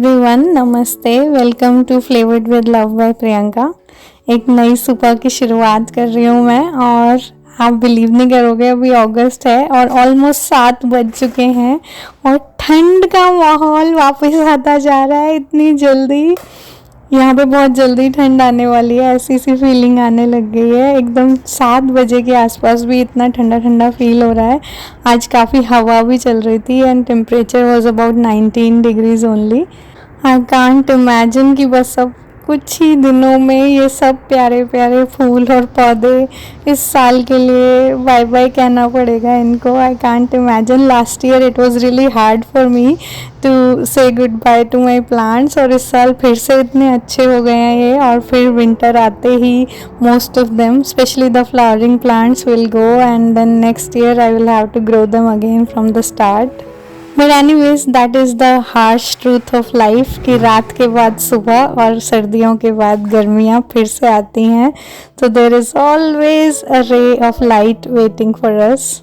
Everyone, नमस्ते। Welcome to flavoured with love by Priyanka. एक नई सुबह की शुरुआत कर रही हूँ मैं, और आप बिलीव नहीं करोगे, अभी अगस्त है और ऑलमोस्ट 7 बज चुके हैं और ठंड का माहौल वापस आता जा रहा है इतनी जल्दी। यहाँ पे बहुत जल्दी ठंड आने वाली है, ऐसी सी फीलिंग आने लग गई है। एकदम 7 बजे के आसपास भी इतना ठंडा ठंडा फील हो रहा है। आज काफ़ी हवा भी चल रही थी and temperature was about 19 degrees only. I can't imagine कि बस अब कुछ ही दिनों में ये सब प्यारे प्यारे फूल और पौधे इस साल के लिए बाय बाय कहना पड़ेगा इनको। I can't imagine, last year it was really hard for me to say good bye to my plants, और इस साल फिर से इतने अच्छे हो गए हैं ये। और फिर विंटर आते ही most of them, specially the flowering plants, will go and then next year I will have to grow them again from the start. But anyways, that is the harsh truth of life कि रात के बाद सुबह और सर्दियों के बाद गर्मियाँ फिर से आती हैं। तो there is always a ray of light waiting for us.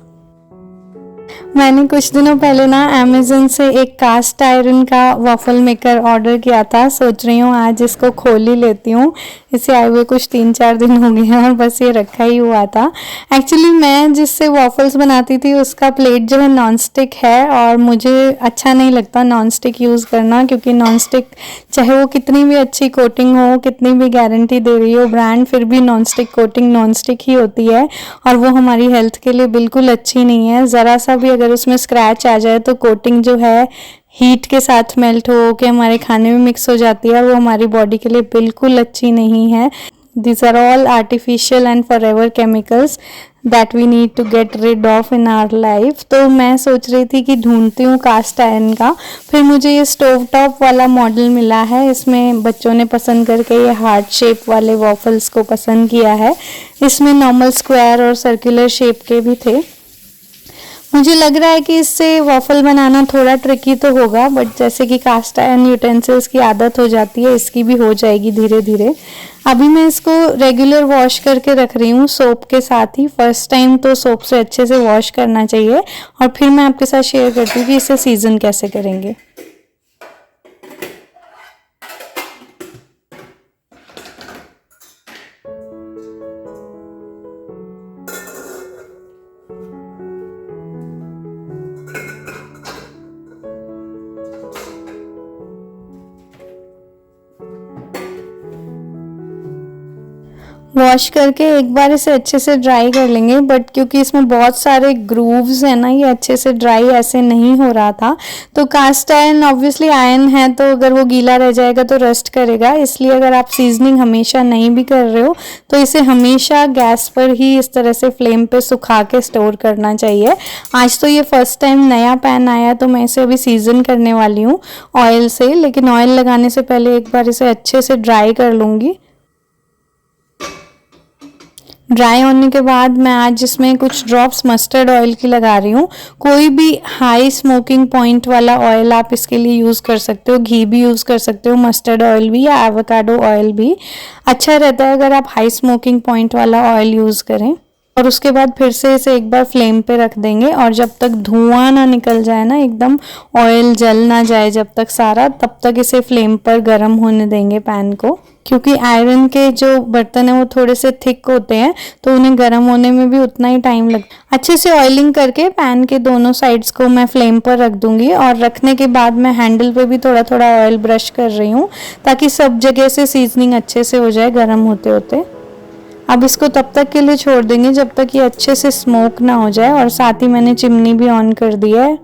मैंने कुछ दिनों पहले ना अमेज़न से एक कास्ट आयरन का वॉफल मेकर ऑर्डर किया था। सोच रही हूँ आज इसको खोल ही लेती हूँ। इसे आए हुए कुछ 3-4 दिन हो गए हैं और बस ये रखा ही हुआ था। एक्चुअली मैं जिससे वॉफल्स बनाती थी उसका प्लेट जो है नॉन स्टिक है, और मुझे अच्छा नहीं लगता नॉन स्टिक यूज़ करना, क्योंकि नॉन स्टिक चाहे वो कितनी भी अच्छी कोटिंग हो, कितनी भी गारंटी दे रही हो ब्रांड, फिर भी non stick coating non stick ही होती है और वो हमारी हेल्थ के लिए बिल्कुल अच्छी नहीं है। ज़रा सा भी अगर उसमें स्क्रैच आ जाए तो कोटिंग जो है हीट के साथ मेल्ट हो के हमारे खाने में मिक्स हो जाती है, वो हमारी बॉडी के लिए बिल्कुल अच्छी नहीं है। These are all artificial and forever chemicals that we need to get rid of in our life। तो मैं सोच रही थी कि ढूंढती हूँ कास्ट आयरन का। फिर मुझे ये स्टोव टॉप वाला मॉडल मिला है। इसमें बच्चों ने पसंद करके ये हार्ट शेप वाले वॉफल्स को पसंद किया है। इसमें नॉर्मल स्क्वायर और सर्कुलर शेप के भी थे। मुझे लग रहा है कि इससे वॉफल बनाना थोड़ा ट्रिकी तो होगा, बट जैसे कि कास्ट आयरन यूटेंसिल्स की आदत हो जाती है, इसकी भी हो जाएगी धीरे धीरे। अभी मैं इसको रेगुलर वॉश करके रख रही हूँ सोप के साथ ही। फर्स्ट टाइम तो सोप से अच्छे से वॉश करना चाहिए, और फिर मैं आपके साथ शेयर करती हूँ कि इसे सीजन कैसे करेंगे। वॉश करके एक बार इसे अच्छे से ड्राई कर लेंगे, बट क्योंकि इसमें बहुत सारे ग्रूव्स हैं ना, ये अच्छे से ड्राई ऐसे नहीं हो रहा था। तो कास्ट आयरन ऑब्वियसली आयरन है, तो अगर वो गीला रह जाएगा तो रस्ट करेगा। इसलिए अगर आप सीजनिंग हमेशा नहीं भी कर रहे हो तो इसे हमेशा गैस पर ही इस तरह से फ्लेम पे सुखा के स्टोर करना चाहिए। आज तो ये फर्स्ट टाइम नया पैन आया, तो मैं इसे अभी सीजन करने वाली हूँ ऑयल से, लेकिन ऑयल लगाने से पहले एक बार इसे अच्छे से ड्राई कर लूँगी। ड्राई होने के बाद मैं आज इसमें कुछ ड्रॉप्स मस्टर्ड ऑयल की लगा रही हूँ। कोई भी हाई स्मोकिंग पॉइंट वाला ऑयल आप इसके लिए यूज़ कर सकते हो। घी भी यूज़ कर सकते हो, मस्टर्ड ऑयल भी, या एवोकाडो ऑयल भी अच्छा रहता है अगर आप हाई स्मोकिंग पॉइंट वाला ऑयल यूज़ करें। और उसके बाद फिर से इसे एक बार फ्लेम पे रख देंगे, और जब तक धुआं ना निकल जाए ना, एकदम ऑयल जल ना जाए जब तक सारा, तब तक इसे फ्लेम पर गर्म होने देंगे पैन को। क्योंकि आयरन के जो बर्तन है वो थोड़े से थिक होते हैं, तो उन्हें गर्म होने में भी उतना ही टाइम लगता है। अच्छे से ऑयलिंग करके पैन के दोनों साइड्स को मैं फ्लेम पर रख दूंगी, और रखने के बाद मैं हैंडल पे भी थोड़ा थोड़ा ऑयल ब्रश कर रही हूँ ताकि सब जगह से सीजनिंग अच्छे से हो जाए गर्म होते होते। अब इसको तब तक के लिए छोड़ देंगे जब तक ये अच्छे से स्मोक ना हो जाए, और साथ ही मैंने चिमनी भी ऑन कर दी है।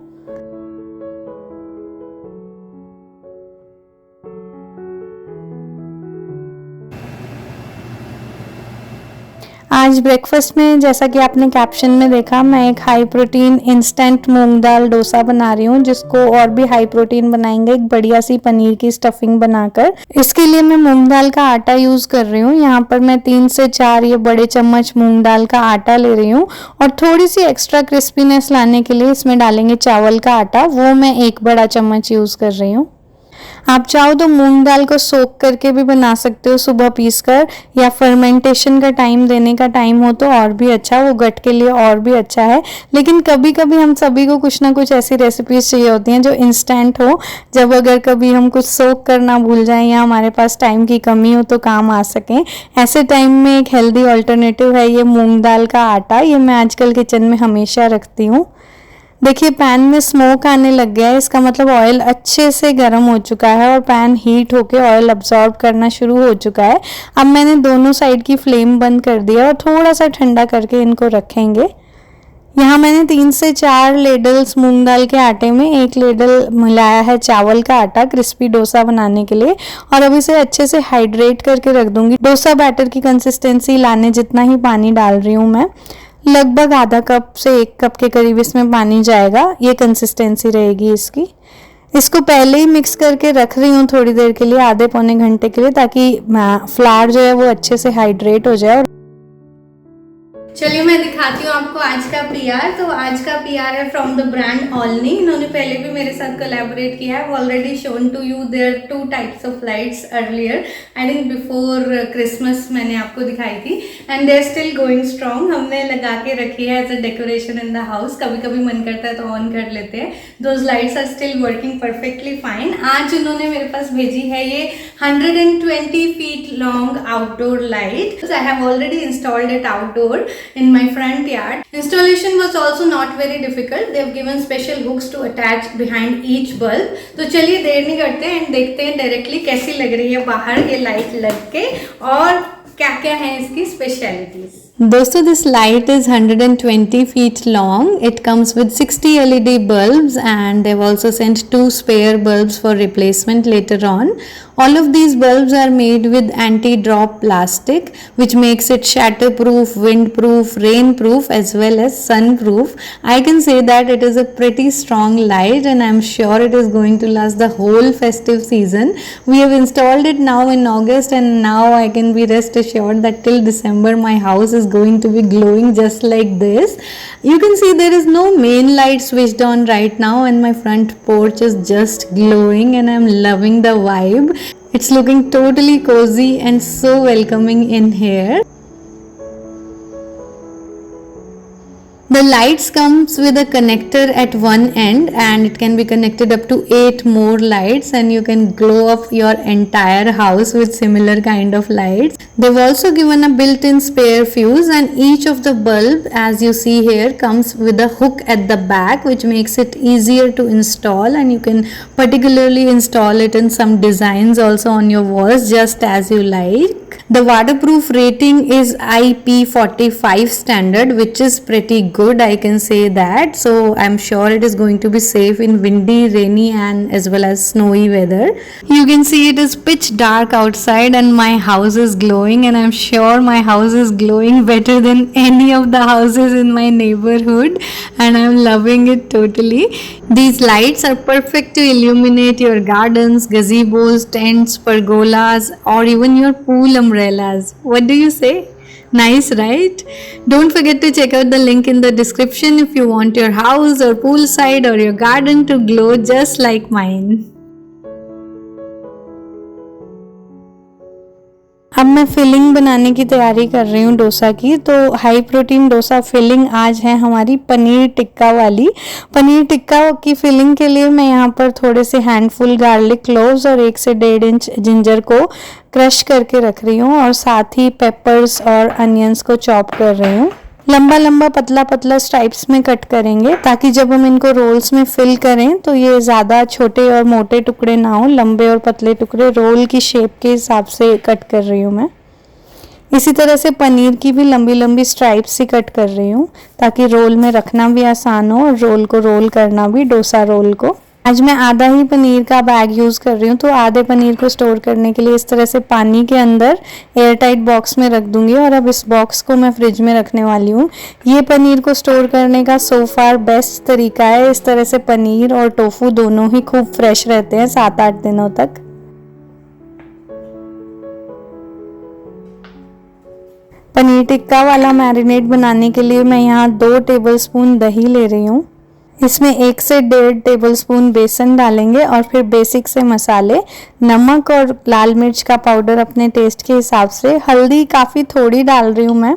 आज ब्रेकफास्ट में, जैसा कि आपने कैप्शन में देखा, मैं एक हाई प्रोटीन इंस्टेंट मूंग दाल डोसा बना रही हूँ, जिसको और भी हाई प्रोटीन बनाएंगे एक बढ़िया सी पनीर की स्टफिंग बनाकर। इसके लिए मैं मूंग दाल का आटा यूज़ कर रही हूँ। यहाँ पर मैं 3 से 4 ये बड़े चम्मच मूंग दाल का आटा ले रही हूँ, और थोड़ी सी एक्स्ट्रा क्रिस्पीनेस लाने के लिए इसमें डालेंगे चावल का आटा, वो मैं 1 बड़ा चम्मच यूज़ कर रही हूँ। आप चाहो तो मूंग दाल को सोक करके भी बना सकते हो सुबह पीसकर, या फर्मेंटेशन का टाइम देने का टाइम हो तो और भी अच्छा, वो गट के लिए और भी अच्छा है। लेकिन कभी कभी हम सभी को कुछ ना कुछ ऐसी रेसिपीज चाहिए होती हैं जो इंस्टेंट हो, जब अगर कभी हम कुछ सोक करना भूल जाएं या हमारे पास टाइम की कमी हो तो काम आ सकें। ऐसे टाइम में एक हेल्दी ऑल्टरनेटिव है ये मूंग दाल का आटा। ये मैं आजकल किचन में हमेशा रखती हूँ। देखिए पैन में स्मोक आने लग गया है, इसका मतलब ऑयल अच्छे से गर्म हो चुका है और पैन हीट होके ऑयल अब्सॉर्ब करना शुरू हो चुका है। अब मैंने दोनों साइड की फ्लेम बंद कर दिया और थोड़ा सा ठंडा करके इनको रखेंगे। यहाँ मैंने 3 से 4 लेडल्स मूंग दाल के आटे में 1 लेडल मिलाया है चावल का आटा क्रिस्पी डोसा बनाने के लिए, और अब इसे अच्छे से हाइड्रेट करके रख दूंगी। डोसा बैटर की कंसिस्टेंसी लाने जितना ही पानी डाल रही हूँ मैं, लगभग आधा कप से 1 कप के करीब इसमें पानी जाएगा, ये कंसिस्टेंसी रहेगी इसकी। इसको पहले ही मिक्स करके रख रही हूँ थोड़ी देर के लिए, आधे पौने घंटे के लिए, ताकि फ्लावर जो है वो अच्छे से हाइड्रेट हो जाए। चलिए मैं दिखाती हूँ आपको आज का पीआर। तो आज का पीआर है फ्रॉम द ब्रांड ऑलनी। इन्होंने पहले भी मेरे साथ कोलैबोरेट किया है। Already shown to you there 2 types of lights earlier, I think before Christmas मैंने आपको दिखाई थी, and they are still going strong. हमने लगा के रखी है as a decoration in the house, कभी कभी मन करता है तो ऑन कर लेते हैं। Those lights are still working perfectly fine. आज उन्होंने मेरे पास भेजी है ये 120 feet long outdoor light. I have already installed it outdoor in my front yard. Installation was also not very difficult. They have given special hooks to attach behind each bulb. तो चलिए देर नहीं करते हैं, देखते हैं डायरेक्टली कैसी लग रही है बाहर ये लाइट लग के, और क्या क्या है इसकी स्पेशलिटीज। दोस्तों, this light is 120 feet long. It comes with 60 LED bulbs and they've also sent 2 spare bulbs for replacement later on. All of these bulbs are made with anti-drop plastic, which makes it shatterproof, windproof, rainproof as well as sunproof. I can say that it is a pretty strong light and I'm sure it is going to last the whole festive season. We have installed it now in August and now I can be rest assured that till December my house is going to be glowing just like this. You can see there is no main light switched on right now and my front porch is just glowing and I'm loving the vibe. It's looking totally cozy and so welcoming in here. The lights comes with a connector at one end and it can be connected up to 8 more lights and you can glow up your entire house with similar kind of lights. They've also given a built-in spare fuse and each of the bulb, as you see here, comes with a hook at the back which makes it easier to install, and you can particularly install it in some designs also on your walls just as you like. The waterproof rating is IP45 standard, which is pretty good, I can say that. So I'm sure it is going to be safe in windy, rainy and as well as snowy weather. You can see it is pitch dark outside and my house is glowing, and I'm sure my house is glowing better than any of the houses in my neighborhood and I'm loving it totally. These lights are perfect to illuminate your gardens, gazebos, tents, pergolas or even your pool umbrellas. What do you say? Nice, right? Don't forget to check out the link in the description if you want your house or poolside or your garden to glow just like mine. अब मैं filling बनाने की तैयारी कर रही हूँ डोसा की। तो हाई प्रोटीन डोसा फिलिंग आज है हमारी पनीर टिक्का वाली। पनीर टिक्का की फिलिंग के लिए मैं यहाँ पर थोड़े से हैंडफुल गार्लिक क्लोव्स और 1 से 1.5 इंच जिंजर को क्रश करके रख रही हूँ और साथ ही पेपर्स और अनियंस को चॉप कर रही हूँ। लंबा लंबा पतला पतला स्ट्राइप्स में कट करेंगे ताकि जब हम इनको रोल्स में फिल करें तो ये ज़्यादा छोटे और मोटे टुकड़े ना हो, लंबे और पतले टुकड़े रोल की शेप के हिसाब से कट कर रही हूँ मैं। इसी तरह से पनीर की भी लंबी लंबी स्ट्राइप्स ही कट कर रही हूँ ताकि रोल में रखना भी आसान हो और रोल को रोल करना भी, डोसा रोल को। आज मैं आधा ही पनीर का बैग यूज़ कर रही हूँ, तो आधे पनीर को स्टोर करने के लिए इस तरह से पानी के अंदर एयर टाइट बॉक्स में रख दूंगी और अब इस बॉक्स को मैं फ्रिज में रखने वाली हूँ। ये पनीर को स्टोर करने का सो फार बेस्ट तरीका है। इस तरह से पनीर और टोफू दोनों ही खूब फ्रेश रहते हैं 7-8 दिनों तक। पनीर टिक्का वाला मैरिनेट बनाने के लिए मैं यहाँ 2 टेबलस्पून दही ले रही हूँ। इसमें 1 से 1.5 टेबलस्पून बेसन डालेंगे और फिर बेसिक से मसाले, नमक और लाल मिर्च का पाउडर अपने टेस्ट के हिसाब से। हल्दी काफ़ी थोड़ी डाल रही हूँ मैं,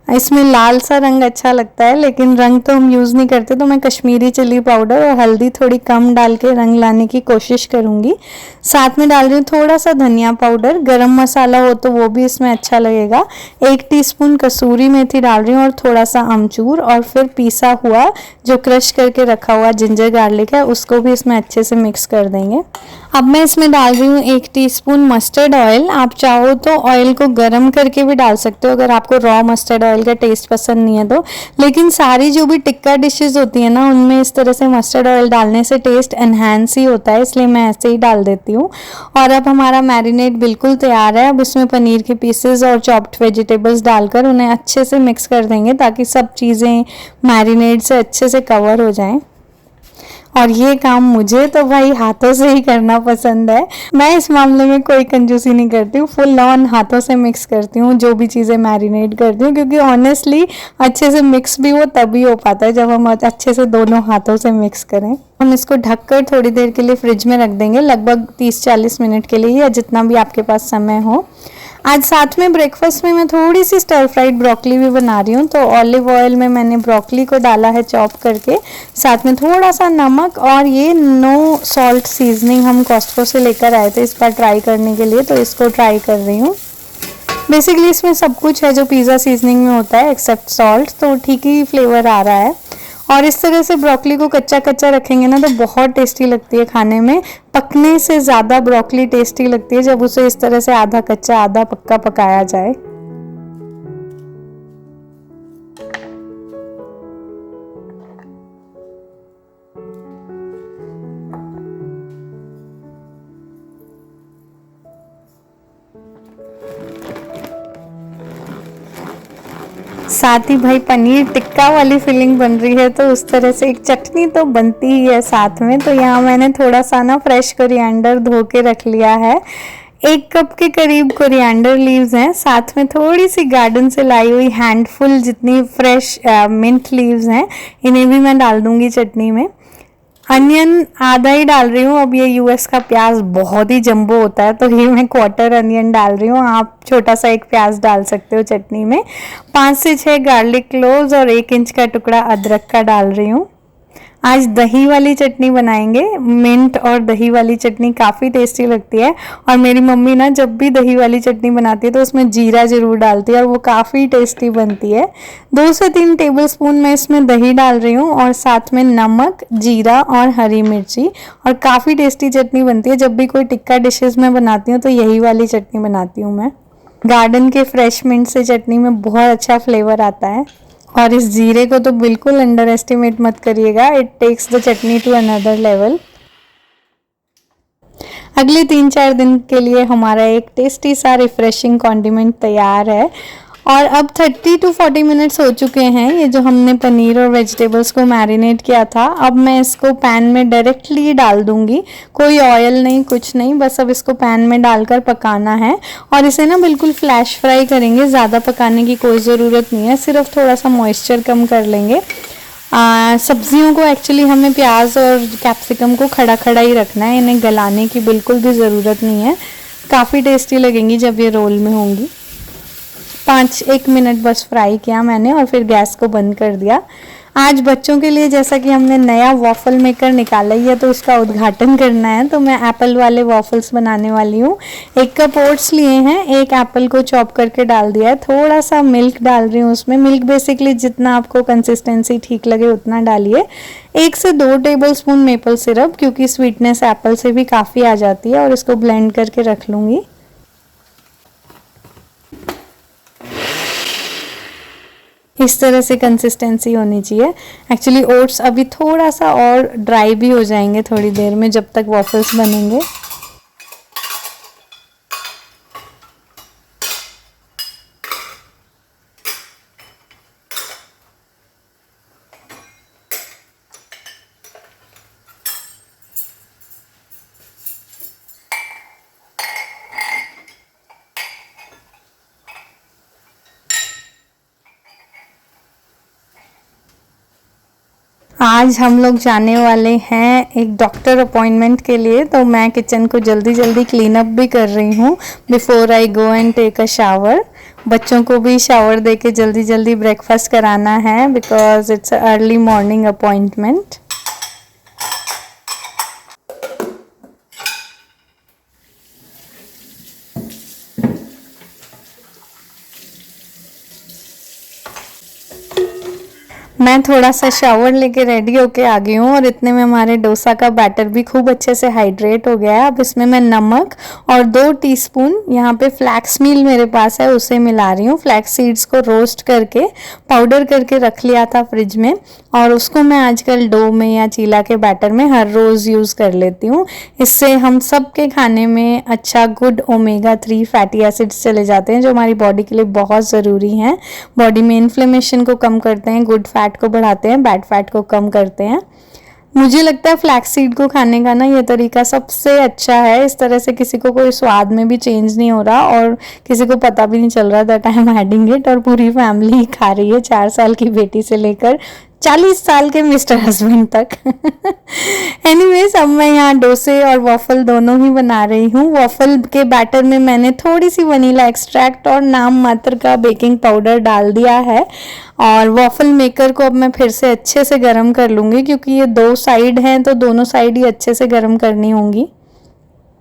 इसमें लाल सा रंग अच्छा लगता है, लेकिन रंग तो हम यूज़ नहीं करते, तो मैं कश्मीरी चिली पाउडर और हल्दी थोड़ी कम डाल के रंग लाने की कोशिश करूँगी। साथ में डाल रही हूँ थोड़ा सा धनिया पाउडर, गरम मसाला हो तो वो भी इसमें अच्छा लगेगा। 1 टीस्पून कसूरी मेथी डाल रही हूँ और थोड़ा सा अमचूर, और फिर पीसा हुआ जो क्रश करके रखा हुआ जिंजर गार्लिक है उसको भी इसमें अच्छे से मिक्स कर देंगे। अब मैं इसमें डाल रही हूँ 1 टीस्पून मस्टर्ड ऑयल। आप चाहो तो ऑयल को गर्म करके भी डाल सकते हो अगर आपको रॉ मस्टर्ड ऑयल का टेस्ट पसंद नहीं है तो, लेकिन सारी जो भी टिक्का डिशेस होती है ना उनमें इस तरह से मस्टर्ड ऑयल डालने से टेस्ट एनहांस ही होता है, इसलिए मैं ऐसे ही डाल देती हूँ। और अब हमारा मैरिनेट बिल्कुल तैयार है। अब इसमें पनीर के पीसेस और चॉप्ड वेजिटेबल्स डालकर उन्हें अच्छे से मिक्स कर देंगे ताकि सब चीज़ें मैरिनेट से अच्छे से कवर हो जाएं। और ये काम मुझे तो भाई हाथों से ही करना पसंद है। मैं इस मामले में कोई कंजूसी नहीं करती हूँ, फुल ऑन हाथों से मिक्स करती हूँ जो भी चीज़ें मैरिनेट करती हूँ, क्योंकि ऑनेस्टली अच्छे से मिक्स भी वो तभी हो पाता है जब हम अच्छे से दोनों हाथों से मिक्स करें। हम इसको ढककर थोड़ी देर के लिए फ्रिज में रख देंगे, लगभग 30-40 मिनट के लिए, या जितना भी आपके पास समय हो। आज साथ में ब्रेकफास्ट में मैं थोड़ी सी स्टर फ्राइड ब्रोकली भी बना रही हूँ, तो ऑलिव ऑयल में मैंने ब्रोकली को डाला है चॉप करके, साथ में थोड़ा सा नमक, और ये नो सॉल्ट सीजनिंग हम कॉस्टको से लेकर आए थे इस बार ट्राई करने के लिए, तो इसको ट्राई कर रही हूँ। बेसिकली इसमें सब कुछ है जो पिज़्ज़ा सीजनिंग में होता है एक्सेप्ट सॉल्ट, तो ठीक ही फ्लेवर आ रहा है। और इस तरह से ब्रोकली को कच्चा कच्चा रखेंगे ना तो बहुत टेस्टी लगती है खाने में। पकने से ज़्यादा ब्रोकली टेस्टी लगती है जब उसे इस तरह से आधा कच्चा आधा पक्का पकाया जाए। साथ ही भाई पनीर टिक्का वाली फीलिंग बन रही है, तो उस तरह से एक चटनी तो बनती ही है साथ में। तो यहाँ मैंने थोड़ा सा ना फ्रेश कोरिएंडर धो के रख लिया है, 1 कप के करीब कोरिएंडर लीव्स हैं, साथ में थोड़ी सी गार्डन से लाई हुई हैंडफुल जितनी फ्रेश मिंट लीव्स हैं, इन्हें भी मैं डाल दूंगी चटनी में। अनियन आधा ही डाल रही हूँ, अब ये यूएस का प्याज बहुत ही जंबो होता है तो ये मैं क्वार्टर अनियन डाल रही हूँ, आप छोटा सा एक प्याज डाल सकते हो चटनी में। 5 से 6 गार्लिक क्लोव्स और 1 इंच का टुकड़ा अदरक का डाल रही हूँ। आज दही वाली चटनी बनाएंगे, मिंट और दही वाली चटनी काफ़ी टेस्टी लगती है, और मेरी मम्मी ना जब भी दही वाली चटनी बनाती है तो उसमें जीरा ज़रूर डालती है और वो काफ़ी टेस्टी बनती है। 2 से 3 टेबलस्पून मैं इसमें दही डाल रही हूँ और साथ में नमक, जीरा और हरी मिर्ची, और काफ़ी टेस्टी चटनी बनती है। जब भी कोई टिक्का डिशेस में बनाती हूँ तो यही वाली चटनी बनाती हूँ मैं। गार्डन के फ्रेश मिंट से चटनी में बहुत अच्छा फ्लेवर आता है। और इस जीरे को तो बिल्कुल अंडर एस्टिमेट मत करिएगा, it takes the chutney to another level. अगले 3-4 दिन के लिए हमारा एक टेस्टी सा रिफ्रेशिंग कॉन्डिमेंट तैयार है। और अब 30 to 40 मिनट्स हो चुके हैं ये जो हमने पनीर और वेजिटेबल्स को मैरिनेट किया था। अब मैं इसको पैन में डायरेक्टली डाल दूंगी, कोई ऑयल नहीं कुछ नहीं, बस अब इसको पैन में डालकर पकाना है। और इसे ना बिल्कुल फ्लैश फ्राई करेंगे, ज़्यादा पकाने की कोई ज़रूरत नहीं है, सिर्फ थोड़ा सा मॉइस्चर कम कर लेंगे। सब्जियों को एक्चुअली हमें प्याज और कैप्सिकम को खड़ा खड़ा ही रखना है, इन्हें गलाने की बिल्कुल भी ज़रूरत नहीं है। काफ़ी टेस्टी लगेंगी जब ये रोल में होंगी। 1 मिनट बस फ्राई किया मैंने और फिर गैस को बंद कर दिया। आज बच्चों के लिए जैसा कि हमने नया वॉफल मेकर निकाला ही है तो उसका उद्घाटन करना है, तो मैं एप्पल वाले वॉफल्स बनाने वाली हूँ। 1 कप ओट्स लिए हैं, 1 एप्पल को चॉप करके डाल दिया है, थोड़ा सा मिल्क डाल रही हूँ उसमें। मिल्क बेसिकली जितना आपको कंसिस्टेंसी ठीक लगे उतना डालिए। 1 से 2 टेबलस्पून मेपल सिरप, क्योंकि स्वीटनेस एप्पल से भी काफ़ी आ जाती है, और इसको ब्लेंड करके रख लूँगी। इस तरह से कंसिस्टेंसी होनी चाहिए। एक्चुअली ओट्स अभी थोड़ा सा और ड्राई भी हो जाएंगे थोड़ी देर में जब तक वॉफल्स बनेंगे। आज हम लोग जाने वाले हैं एक डॉक्टर अपॉइंटमेंट के लिए, तो मैं किचन को जल्दी जल्दी क्लीन अप भी कर रही हूँ before I go and take a shower. बच्चों को भी शावर दे के जल्दी जल्दी ब्रेकफास्ट कराना है because it's early morning appointment. मैं थोड़ा सा शावर लेके रेडी होके आ गई हूँ और इतने में हमारे डोसा का बैटर भी खूब अच्छे से हाइड्रेट हो गया है। अब इसमें मैं नमक और 2 टीस्पून यहाँ पे फ्लैक्स मील मेरे पास है उसे मिला रही हूँ। फ्लैक्स सीड्स को रोस्ट करके पाउडर करके रख लिया था फ्रिज में और उसको मैं आजकल डो में या चीला के बैटर में हर रोज़ यूज़ कर लेती हूँ। इससे हम सब के खाने में अच्छा गुड ओमेगा 3 फैटी एसिड्स चले जाते हैं जो हमारी बॉडी के लिए बहुत ज़रूरी हैं। बॉडी में इन्फ्लेमेशन को कम करते हैं, गुड फैट को बढ़ाते हैं, बैड फैट को कम करते हैं। मुझे लगता है फ्लैक्स सीड को खाने का ना ये तरीका सबसे अच्छा है। इस तरह से किसी को कोई स्वाद में भी चेंज नहीं हो रहा और किसी को पता भी नहीं चल रहा that I am adding it, और पूरी फैमिली खा रही है, 4 साल की बेटी से लेकर 40 साल के मिस्टर हस्बैंड तक। एनीवेज, अब मैं यहाँ डोसे और वॉफल दोनों ही बना रही हूँ। वॉफल के बैटर में मैंने थोड़ी सी वनीला एक्सट्रैक्ट और नाम मात्र का बेकिंग पाउडर डाल दिया है और वॉफल मेकर को अब मैं फिर से अच्छे से गर्म कर लूँगी क्योंकि ये 2 साइड हैं तो दोनों साइड ही अच्छे से गर्म करनी होंगी।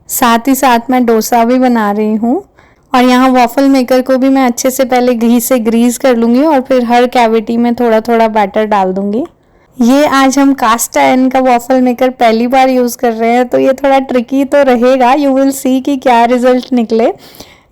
साथ ही साथ मैं डोसा भी बना रही हूँ और यहाँ वॉफल मेकर को भी मैं अच्छे से पहले घी से ग्रीस कर लूँगी और फिर हर कैविटी में थोड़ा थोड़ा बैटर डाल दूँगी। ये आज हम कास्ट आयरन का वॉफल मेकर पहली बार यूज़ कर रहे हैं तो ये थोड़ा ट्रिकी तो रहेगा। यू विल सी कि क्या रिजल्ट निकले।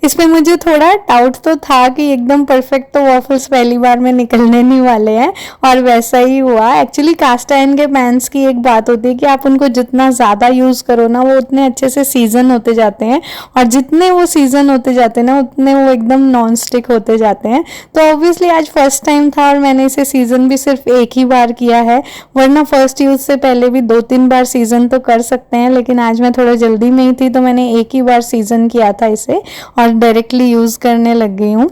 इसमें मुझे थोड़ा डाउट तो था कि एकदम परफेक्ट तो वॉफल्स पहली बार में निकलने नहीं वाले हैं और वैसा ही हुआ। एक्चुअली कास्ट आयरन के पैन्स की एक बात होती है कि आप उनको जितना ज़्यादा यूज़ करो ना वो उतने अच्छे से सीजन होते जाते हैं और जितने वो सीजन होते जाते हैं ना उतने वो एकदम नॉन स्टिक होते जाते हैं। तो ऑब्वियसली आज फर्स्ट टाइम था और मैंने इसे सीजन भी सिर्फ एक ही बार किया है, वरना फर्स्ट यूज़ से पहले भी 2-3 बार सीजन तो कर सकते हैं, लेकिन आज मैं थोड़ा जल्दी में ही थी तो मैंने एक ही बार सीजन किया था इसे और डायरेक्टली यूज़ करने लग गई हूँ।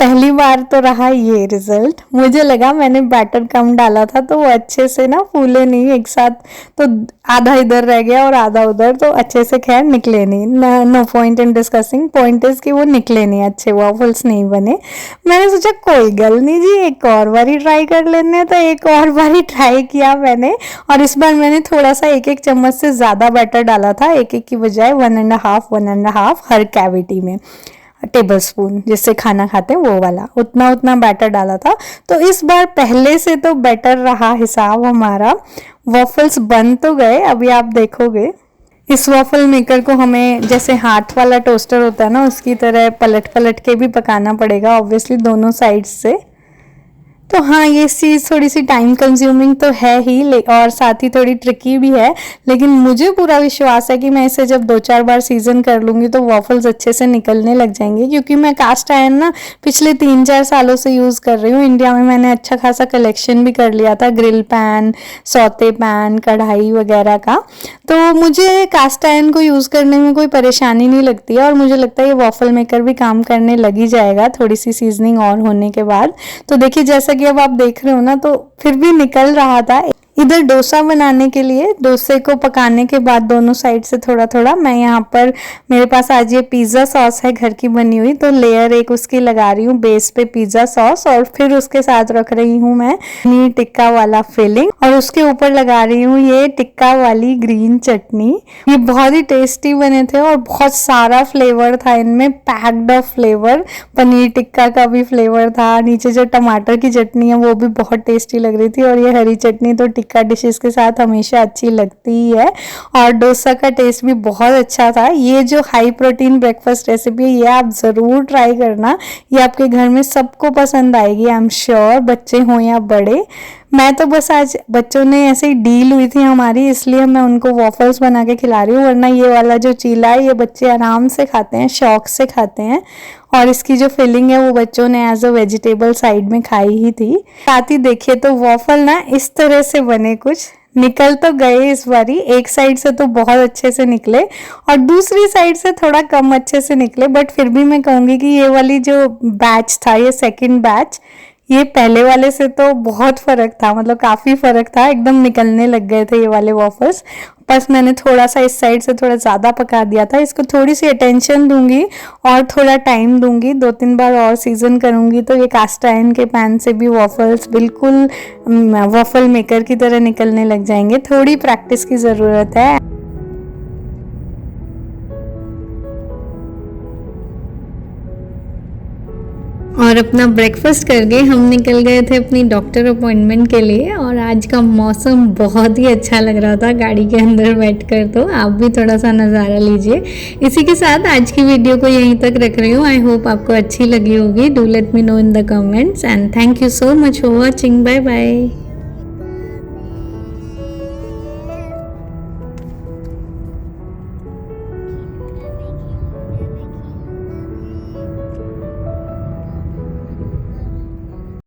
पहली बार तो रहा ये रिजल्ट। मुझे लगा मैंने बैटर कम डाला था तो वो अच्छे से ना फूले नहीं एक साथ, तो आधा इधर रह गया और आधा उधर, तो अच्छे से खैर निकले नहीं। No point in discussing, point is कि वो निकले नहीं, अच्छे वॉफल्स नहीं बने। मैंने सोचा कोई गल नहीं जी, एक और बारी ट्राई कर लेने, तो एक और बारी ट्राई किया मैंने और इस बार मैंने थोड़ा सा 1-1 चम्मच से ज़्यादा बैटर डाला था, 1-1 की बजाय 1.5 हर कैविटी में, टेबल स्पून जिससे खाना खाते हैं वो वाला, उतना उतना बैटर डाला था। तो इस बार पहले से तो बेटर रहा हिसाब हमारा। वॉफल्स बन तो गए, अभी आप देखोगे। इस वॉफल मेकर को हमें जैसे हाथ वाला टोस्टर होता है ना उसकी तरह पलट पलट के भी पकाना पड़ेगा ऑब्वियसली दोनों साइड से। तो हाँ, ये चीज़ थोड़ी सी टाइम कंज्यूमिंग तो है ही और साथ ही थोड़ी ट्रिकी भी है, लेकिन मुझे पूरा विश्वास है कि मैं इसे जब 2-4 बार सीजन कर लूँगी तो वॉफल्स अच्छे से निकलने लग जाएंगे, क्योंकि मैं कास्ट आयरन ना पिछले 3-4 सालों से यूज़ कर रही हूँ। इंडिया में मैंने अच्छा खासा कलेक्शन भी कर लिया था, ग्रिल पैन, सौते पैन, कढ़ाई वगैरह का, तो मुझे कास्ट आयरन को यूज़ करने में कोई परेशानी नहीं लगती है और मुझे लगता है ये वॉफल मेकर भी काम करने लग ही जाएगा थोड़ी सी सीजनिंग और होने के बाद। तो देखिए जैसा कि अब आप देख रहे हो ना, तो फिर भी निकल रहा था। इधर डोसा बनाने के लिए डोसे को पकाने के बाद दोनों साइड से थोड़ा थोड़ा मैं यहाँ पर, मेरे पास आज ये पिज़्ज़ा सॉस है घर की बनी हुई, तो लेयर एक उसकी लगा रही हूँ बेस पे पिज़्ज़ा सॉस और फिर उसके साथ रख रही हूँ मैं पनीर टिक्का वाला फिलिंग और उसके ऊपर लगा रही हूँ ये टिक्का वाली ग्रीन चटनी। ये बहुत ही टेस्टी बने थे और बहुत सारा फ्लेवर था इनमें, packed of flavour. Paneer tikka का भी फ्लेवर था, नीचे जो टमाटर की चटनी है वो भी बहुत टेस्टी लग रही थी और ये हरी चटनी तो टिक्का डिशेस के साथ हमेशा अच्छी लगती ही है। और डोसा का टेस्ट भी बहुत अच्छा था। ये जो हाई प्रोटीन ब्रेकफास्ट रेसिपी है ये आप ज़रूर ट्राई करना, ये आपके घर में सबको पसंद आएगी आई एम श्योर, बच्चे हों या बड़े। मैं तो बस आज बच्चों ने ऐसे ही डील हुई थी हमारी, इसलिए मैं उनको वॉफल्स बना के खिला रही हूँ, वरना ये वाला जो चीला है ये बच्चे आराम से खाते हैं, शौक से खाते हैं। और इसकी जो फिलिंग है वो बच्चों ने एज अ वेजिटेबल साइड में खाई ही थी। साथ ही देखिए तो वॉफल ना इस तरह से बने, कुछ निकल तो गए इस बारी, एक साइड से तो बहुत अच्छे से निकले और दूसरी साइड से थोड़ा कम अच्छे से निकले, बट फिर भी मैं कहूँगी कि ये वाली जो बैच था, ये सेकंड बैच, ये पहले वाले से तो बहुत फ़र्क था, मतलब काफ़ी फ़र्क था, एकदम निकलने लग गए थे ये वाले वॉफल्स। बस मैंने थोड़ा सा इस साइड से थोड़ा ज़्यादा पका दिया था। इसको थोड़ी सी अटेंशन दूंगी और थोड़ा टाइम दूंगी, 2-3 बार और सीजन करूंगी तो ये कास्ट आयरन के पैन से भी वॉफल्स बिल्कुल वॉफल मेकर की तरह निकलने लग जाएंगे। थोड़ी प्रैक्टिस की ज़रूरत है। और अपना ब्रेकफास्ट करके हम निकल गए थे अपनी डॉक्टर अपॉइंटमेंट के लिए। और आज का मौसम बहुत ही अच्छा लग रहा था गाड़ी के अंदर बैठकर, तो आप भी थोड़ा सा नज़ारा लीजिए। इसी के साथ आज की वीडियो को यहीं तक रख रही हूँ। आई होप आपको अच्छी लगी होगी। Do let me know in the comments and thank you so much for watching. Bye bye.